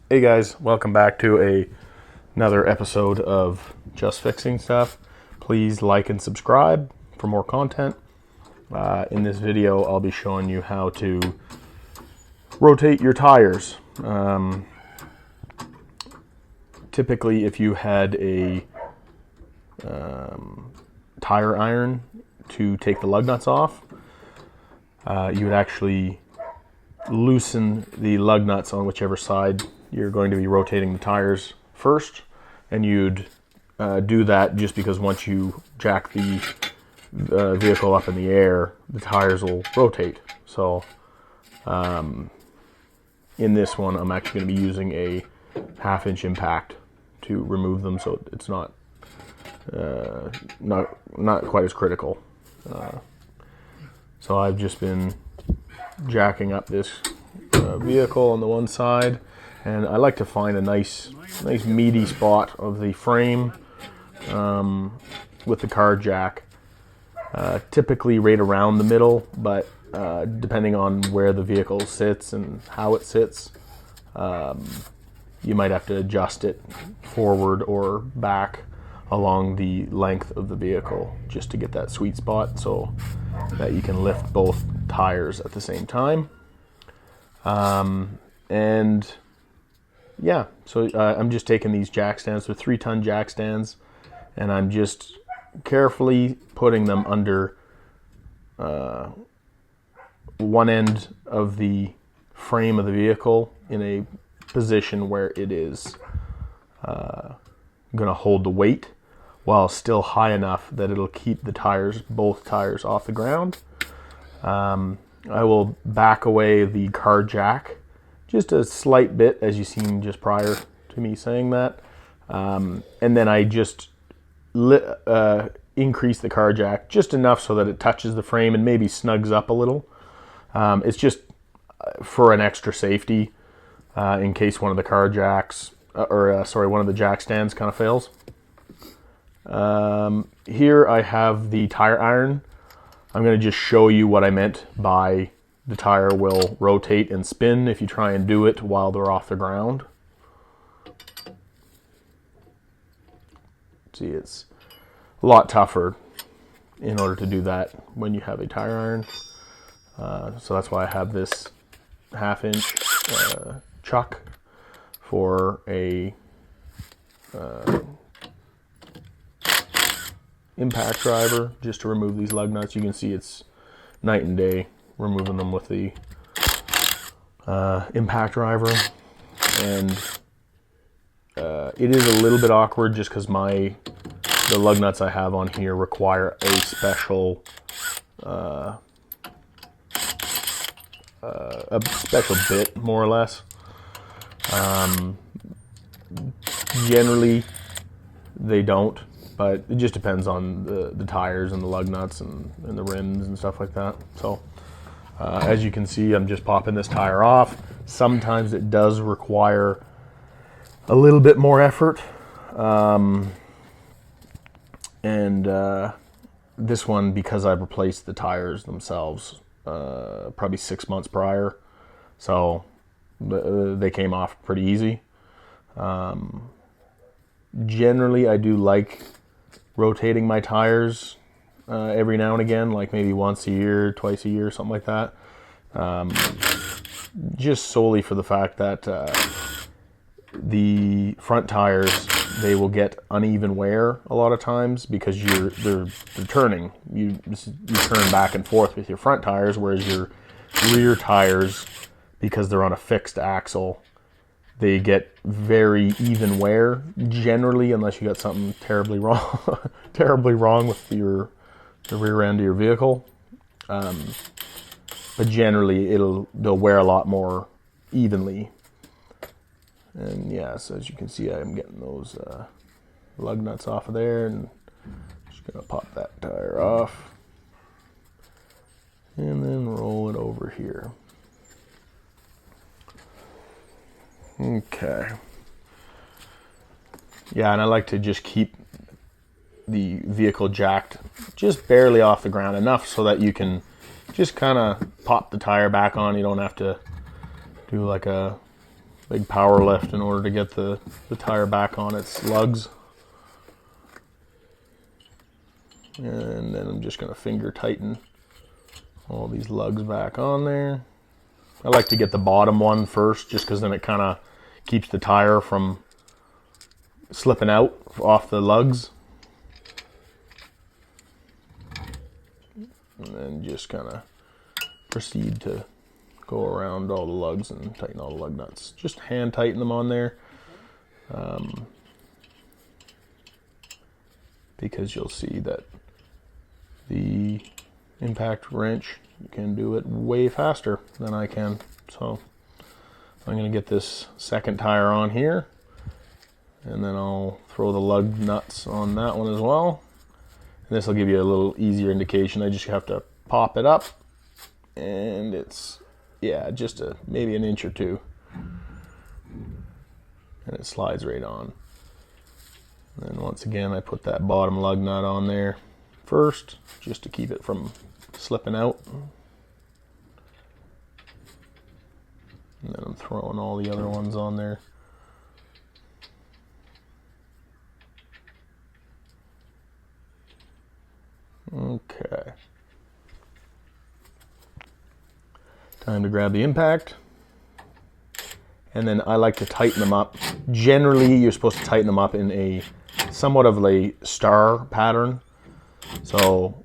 Hey guys, welcome back to another episode of Just Fixing Stuff. Please like and subscribe for more content. In this video, I'll be showing you how to rotate your tires. Typically, if you had a tire iron to take the lug nuts off, you would actually loosen the lug nuts on whichever side you're going to be rotating the tires first, and you'd do that just because once you jack the vehicle up in the air, the tires will rotate. So in this one, I'm actually going to be using a 1/2 inch impact to remove them, so it's not quite as critical. So I've just been jacking up this vehicle on the one side, and I like to find a nice meaty spot of the frame with the car jack, typically right around the middle, but depending on where the vehicle sits and how it sits, you might have to adjust it forward or back along the length of the vehicle just to get that sweet spot so that you can lift both tires at the same time. And yeah, so I'm just taking these jack stands, they're 3-ton jack stands, and I'm just carefully putting them under one end of the frame of the vehicle in a position where it is going to hold the weight while still high enough that it'll keep the both tires off the ground. I will back away the car jack just a slight bit, as you seen just prior to me saying that. And then I just increase the car jack just enough so that it touches the frame and maybe snugs up a little. It's just for an extra safety in case one of the car jacks, one of the jack stands kind of fails. Here I have the tire iron. I'm going to just show you what I meant by the tire will rotate and spin if you try and do it while they're off the ground. See, it's a lot tougher in order to do that when you have a tire iron. So that's why I have this 1/2 inch chuck for a impact driver, just to remove these lug nuts. You can see it's night and day removing them with the impact driver, and it is a little bit awkward just because the lug nuts I have on here require a special bit, more or less. Generally they don't, but it just depends on the tires and the lug nuts and the rims and stuff like that. So as you can see, I'm just popping this tire off. Sometimes it does require a little bit more effort. This one, because I've replaced the tires themselves probably 6 months prior, so they came off pretty easy. Generally, I do like rotating my tires every now and again, like maybe once a year, twice a year, something like that. Just solely for the fact that the front tires, they will get uneven wear a lot of times because they're turning. You turn back and forth with your front tires, whereas your rear tires, because they're on a fixed axle, they get very even wear generally, unless you got something terribly wrong with the rear end of your vehicle. But generally they'll wear a lot more evenly. And yeah, so as you can see, I'm getting those lug nuts off of there, and just gonna pop that tire off and then roll it over here. Okay. Yeah, and I like to just keep the vehicle jacked just barely off the ground, enough so that you can just kind of pop the tire back on. You don't have to do like a big power lift in order to get the tire back on its lugs. And then I'm just going to finger tighten all these lugs back on there. I like to get the bottom one first, just because then it kind of keeps the tire from slipping out off the lugs. And then just kind of proceed to go around all the lugs and tighten all the lug nuts. Just hand tighten them on there. Because you'll see that the impact wrench can do it way faster than I can. So I'm going to get this second tire on here, and then I'll throw the lug nuts on that one as well. And this will give you a little easier indication. I just have to pop it up, and it's, yeah, just maybe an inch or two, and it slides right on. And then once again, I put that bottom lug nut on there first, just to keep it from slipping out. And then I'm throwing all the other ones on there. Okay. Time to grab the impact. And then I like to tighten them up. Generally, you're supposed to tighten them up in a somewhat of a star pattern. So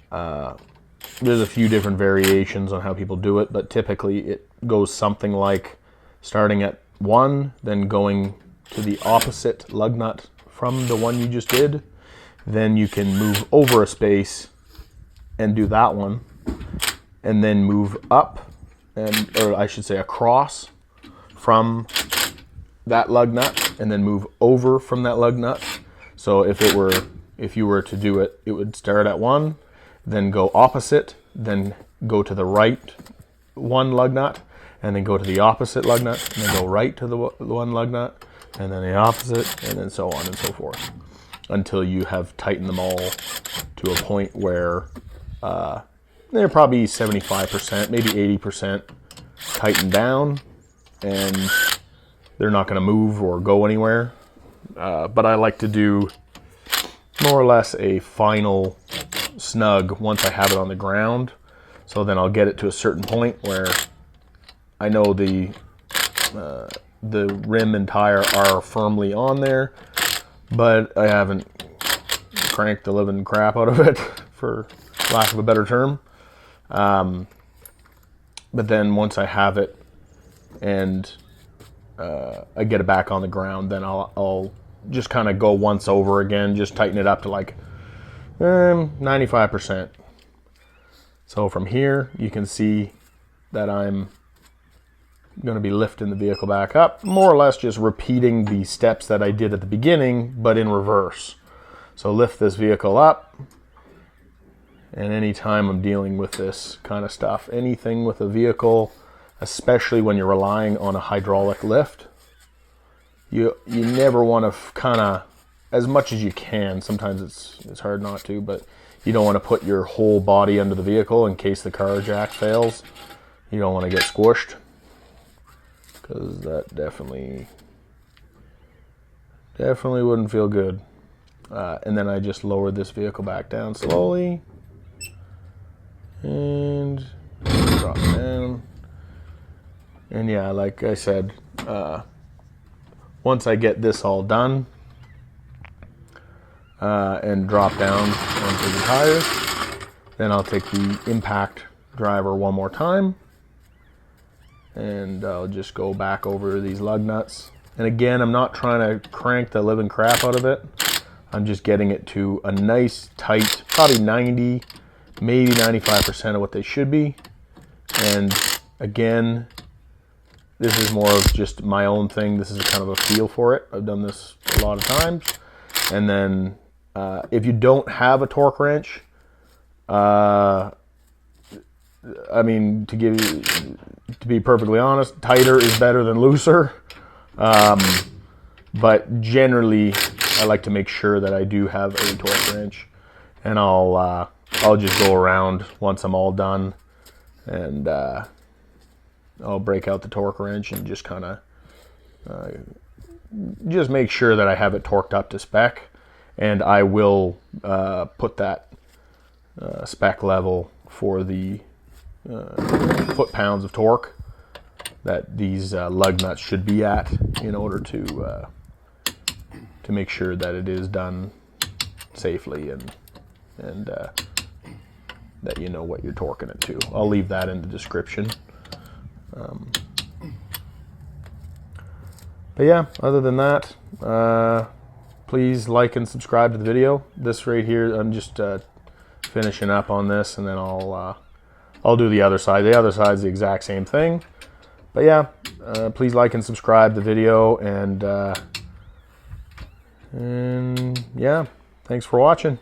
there's a few different variations on how people do it, but typically it goes something like starting at 1, then going to the opposite lug nut from the one you just did. Then you can move over a space and do that one, and then move up, or I should say across from that lug nut, and then move over from that lug nut. So if you were to do it, it would start at 1, then go opposite, then go to the right one lug nut, and then go to the opposite lug nut, and then go right to the one lug nut, and then the opposite, and then so on and so forth, until you have tightened them all to a point where they're probably 75%, maybe 80% tightened down, and they're not going to move or go anywhere. But I like to do more or less a final snug once I have it on the ground. So then I'll get it to a certain point where I know the rim and tire are firmly on there, but I haven't cranked the living crap out of it, for lack of a better term. But then once I have it and I get it back on the ground, then I'll just kind of go once over again, just tighten it up to like 95%. So from here, you can see that I'm going to be lifting the vehicle back up, more or less just repeating the steps that I did at the beginning, but in reverse. So lift this vehicle up, and anytime I'm dealing with this kind of stuff, anything with a vehicle, especially when you're relying on a hydraulic lift, you never want to kind of, as much as you can, sometimes it's hard not to, but you don't want to put your whole body under the vehicle in case the car jack fails. You don't want to get squished, because that definitely wouldn't feel good. And then I just lowered this vehicle back down slowly and drop down. And yeah, like I said, once I get this all done and drop down onto the tires, then I'll take the impact driver one more time, and I'll just go back over these lug nuts. And again, I'm not trying to crank the living crap out of it. I'm just getting it to a nice tight, probably 90, maybe 95% of what they should be. And again, this is more of just my own thing. This is a kind of a feel for it. I've done this a lot of times. And then if you don't have a torque wrench, I mean, to be perfectly honest, tighter is better than looser. But generally, I like to make sure that I do have a torque wrench, and I'll just go around once I'm all done, and I'll break out the torque wrench and just kind of just make sure that I have it torqued up to spec, and I will put that spec level for the foot-pounds of torque that these lug nuts should be at in order to make sure that it is done safely and that you know what you're torquing it to. I'll leave that in the description. But yeah, other than that, please like and subscribe to the video. This right here, I'm just finishing up on this, and then I'll do the other side. The other side's the exact same thing. But yeah, please like and subscribe the video, and yeah, thanks for watching.